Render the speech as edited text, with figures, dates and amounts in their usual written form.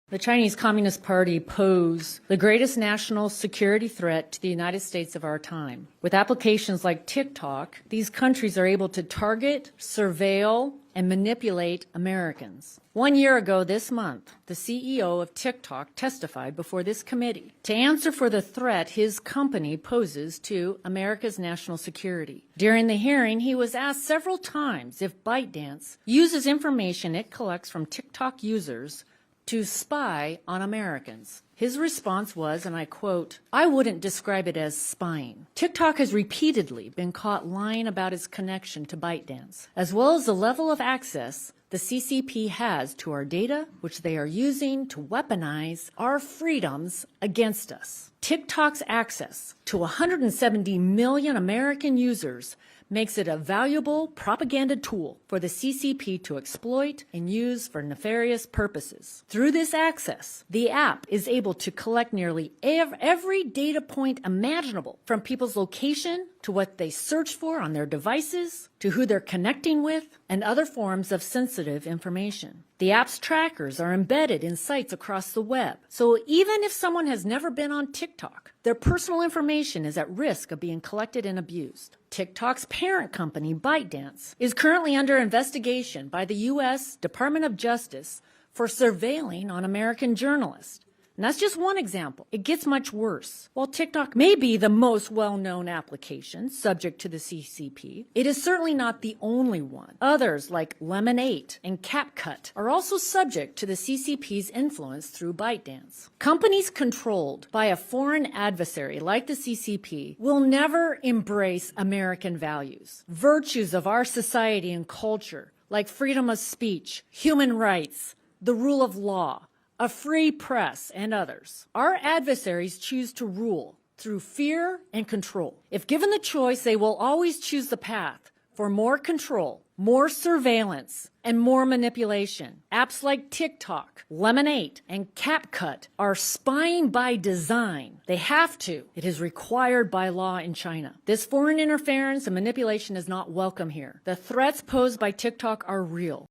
The Chinese Communist Party pose the greatest national security threat to the United States of our time. With applications like TikTok, these countries are able to target, surveil, and manipulate Americans. 1 year ago this month, the CEO of TikTok testified before this committee to answer for the threat his company poses to America's national security. During the hearing, he was asked several times if ByteDance uses information it collects from TikTok users to spy on Americans. His response was, and I quote, "I wouldn't describe it as spying." TikTok has repeatedly been caught lying about its connection to ByteDance, as well as the level of access the CCP has to our data, which they are using to weaponize our freedoms against us. TikTok's access to 170 million American users makes it a valuable propaganda tool for the CCP to exploit and use for nefarious purposes. Through this access, the app is able to collect nearly every data point imaginable, from people's location to what they search for on their devices, to who they're connecting with, and other forms of sensitive information. The app's trackers are embedded in sites across the web, so even if someone has never been on TikTok, their personal information is at risk of being collected and abused. TikTok's parent company, ByteDance, is currently under investigation by the U.S. Department of Justice for surveilling on American journalists. And that's just one example. It gets much worse. While TikTok may be the most well-known application subject to the CCP, it is certainly not the only one. Others, like Lemon8 and CapCut, are also subject to the CCP's influence through ByteDance. Companies controlled by a foreign adversary like the CCP will never embrace American values, virtues of our society and culture, like freedom of speech, human rights, the rule of law, a free press, and others. Our adversaries choose to rule through fear and control. If given the choice, they will always choose the path for more control, more surveillance, and more manipulation. Apps like TikTok, Lemon8, and CapCut are spying by design. They have to. It is required by law in China. This foreign interference and manipulation is not welcome here. The threats posed by TikTok are real.